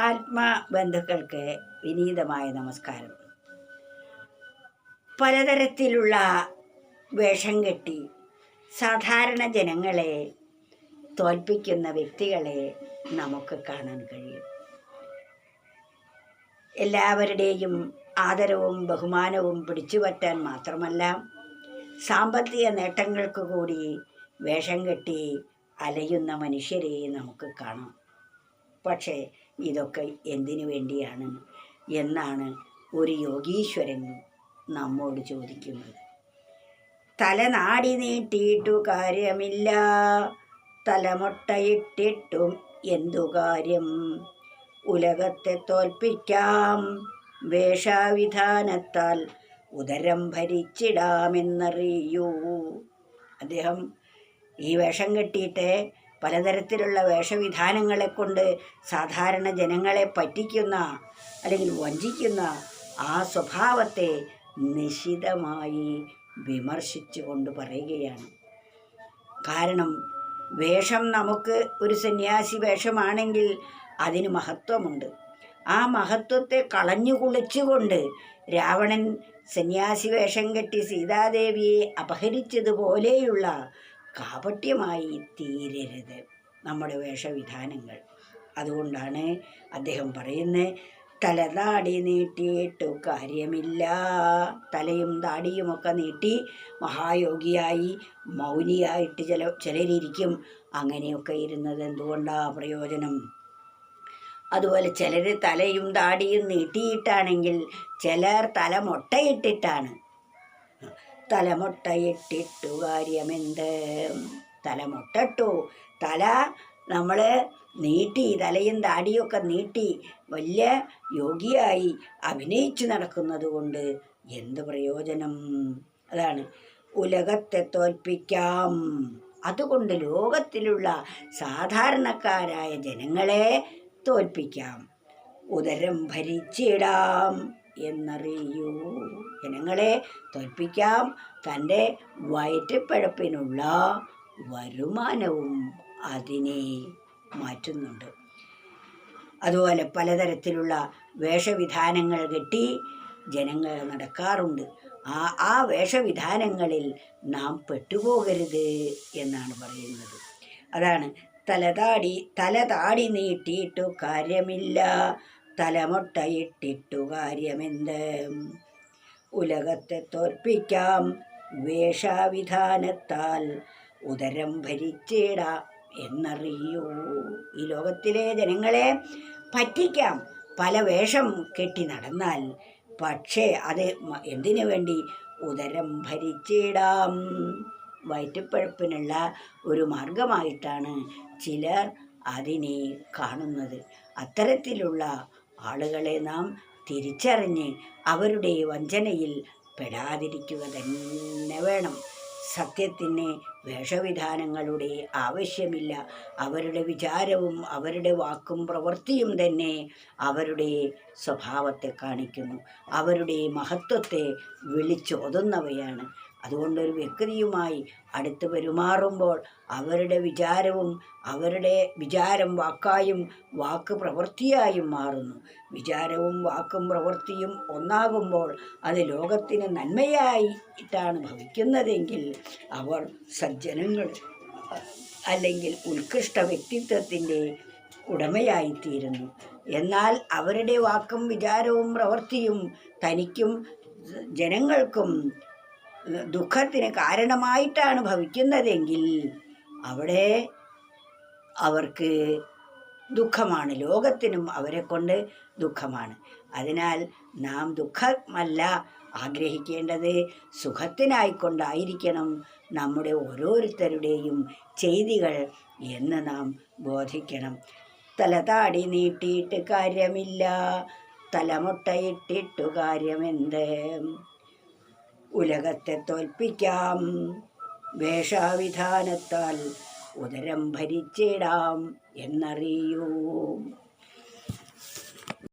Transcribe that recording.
ആത്മബന്ധുക്കൾക്ക് വിനീതമായ നമസ്കാരം. പലതരത്തിലുള്ള വേഷം കെട്ടി സാധാരണ ജനങ്ങളെ തോൽപ്പിക്കുന്ന വ്യക്തികളെ നമുക്ക് കാണാൻ കഴിയും. എല്ലാവരുടെയും ആദരവും ബഹുമാനവും പിടിച്ചുപറ്റാൻ മാത്രമല്ല, സാമ്പത്തിക നേട്ടങ്ങൾക്ക് കൂടി വേഷം കെട്ടി അലയുന്ന മനുഷ്യരെ നമുക്ക് കാണാം. പക്ഷേ ഇതൊക്കെ എന്തിനു വേണ്ടിയാണ് എന്നാണ് ഒരു യോഗീശ്വരൻ നമ്മോട് ചോദിക്കുന്നത്. തലനാടി നീട്ടിയിട്ടു കാര്യമില്ല, തലമൊട്ടയിട്ടിട്ടും എന്തു കാര്യം, ഉലകത്തെ തോൽപ്പിക്കാം വേഷവിധാനത്താൽ, ഉദരം ഭരിച്ചിടാമെന്നറിയൂ. അദ്ദേഹം ഈ വേഷം കെട്ടിയിട്ട് പലതരത്തിലുള്ള വേഷവിധാനങ്ങളെ കൊണ്ട് സാധാരണ ജനങ്ങളെ പറ്റിക്കുന്ന അല്ലെങ്കിൽ വഞ്ചിക്കുന്ന ആ സ്വഭാവത്തെ നിശിതമായി വിമർശിച്ചു കൊണ്ട് പറയുകയാണ്. കാരണം വേഷം നമുക്ക് ഒരു സന്യാസി വേഷമാണെങ്കിൽ അതിന് മഹത്വമുണ്ട്. ആ മഹത്വത്തെ കളഞ്ഞു കുളിച്ചുകൊണ്ട് രാവണൻ സന്യാസി വേഷം കെട്ടി സീതാദേവിയെ അപഹരിച്ചതുപോലെയുള്ള കാപട്യമായി തീരരുത് നമ്മുടെ വേഷവിധാനങ്ങൾ. അതുകൊണ്ടാണ് അദ്ദേഹം പറയുന്നത്, തലതാടി നീട്ടിയിട്ടു കാര്യമില്ല. തലയും താടിയുമൊക്കെ നീട്ടി മഹായോഗിയായി മൗനിയായിട്ട് ചിലരിയ്ക്കും. അങ്ങനെയൊക്കെ ഇരുന്നത് എന്തുകൊണ്ടാണ് പ്രയോജനം? അതുപോലെ ചിലർ തലയും താടിയും നീട്ടിയിട്ടാണെങ്കിൽ ചിലർ തലമൊട്ടയിട്ടിട്ടാണ്. തലമൊട്ടയിട്ടിട്ടു കാര്യമെന്ത്? തലമൊട്ടട്ടു, തല നമ്മൾ നീട്ടി, തലയും താടിയൊക്കെ നീട്ടി വലിയ യോഗിയായി അഭിനയിച്ചു നടക്കുന്നത് കൊണ്ട് എന്ത് പ്രയോജനം? അതാണ് ഉലകത്തെ തോൽപ്പിക്കാം. അതുകൊണ്ട് ലോകത്തിലുള്ള സാധാരണക്കാരായ ജനങ്ങളെ തോൽപ്പിക്കാം, ഉദരം ഭരിച്ചിടാം എന്നറിയൂ. ജനങ്ങളെ തോൽപ്പിക്കാം, തൻ്റെ വയറ്റിപ്പഴപ്പിനുള്ള വരുമാനവും അതിനെ മാറ്റുന്നുണ്ട്. അതുപോലെ പലതരത്തിലുള്ള വേഷവിധാനങ്ങൾ കെട്ടി ജനങ്ങൾ നടക്കാറുണ്ട്. ആ വേഷവിധാനങ്ങളിൽ നാം പെട്ടുപോകരുത് എന്നാണ് പറയുന്നത്. അതാണ് തലതാടി നീട്ടിയിട്ടു കാര്യമില്ല, തലമൊട്ടയിട്ടിട്ടു കാര്യമെന്ത്, ഉലകത്തെ തോൽപ്പിക്കാം വേഷവിധാനത്താൽ, ഉദരം ഭരിച്ചിടാം എന്നറിയൂ. ഈ ലോകത്തിലെ ജനങ്ങളെ പറ്റിക്കാം പല വേഷം കെട്ടി നടന്നാൽ. പക്ഷേ അത് എന്തിനു വേണ്ടി? ഉദരം ഭരിച്ചിടാം. വയറ്റിപ്പഴപ്പിനുള്ള ഒരു മാർഗമായിട്ടാണ് ചിലർ അതിനെ കാണുന്നത്. അത്തരത്തിലുള്ള ആളുകളെ നാം തിരിച്ചറിഞ്ഞ് അവരുടെ വഞ്ചനയിൽ പെടാതിരിക്കുക തന്നെ വേണം. സത്യത്തിന് വേഷവിധാനങ്ങളുടെ ആവശ്യമില്ല. അവരുടെ വിചാരവും അവരുടെ വാക്കും പ്രവൃത്തിയും തന്നെ അവരുടെ സ്വഭാവത്തെ കാണിക്കുന്നു, അവരുടെ മഹത്വത്തെ വിളിച്ചോതുന്നവയാണ്. അതുകൊണ്ടൊരു വ്യക്തിയുമായി അടുത്ത് പെരുമാറുമ്പോൾ അവരുടെ വിചാരം വാക്കായും വാക്ക് പ്രവൃത്തിയായും മാറുന്നു. വിചാരവും വാക്കും പ്രവൃത്തിയും ഒന്നാകുമ്പോൾ അത് ലോകത്തിന് നന്മയായിട്ടാണ് ഭവിക്കുന്നതെങ്കിൽ അവർ സജ്ജനങ്ങൾ അല്ലെങ്കിൽ ഉത്കൃഷ്ട വ്യക്തിത്വത്തിൻ്റെ ഉടമയായിത്തീരുന്നു. എന്നാൽ അവരുടെ വാക്കും വിചാരവും പ്രവൃത്തിയും തനിക്കും ജനങ്ങൾക്കും ദുഃഖത്തിന് കാരണമായിട്ടാണ് ഭവിക്കുന്നതെങ്കിൽ അവിടെ അവർക്ക് ദുഃഖമാണ്, ലോകത്തിനും അവരെ കൊണ്ട് ദുഃഖമാണ്. അതിനാൽ നാം ദുഃഖമല്ല ആഗ്രഹിക്കേണ്ടത്, സുഖത്തിനായിക്കൊണ്ടായിരിക്കണം നമ്മുടെ ഓരോരുത്തരുടെയും ചെയ്തികൾ എന്ന് നാം ബോധിക്കണം. തലതാടി നീട്ടിയിട്ട് കാര്യമില്ല, തലമൊട്ടയിട്ടിട്ടു കാര്യമെന്ത്, ഉലകത്തെ തോൽപ്പിക്കാം വേഷവിധാനത്താൽ, ഉദരം ഭരിച്ചിടാം എന്നറിയൂ.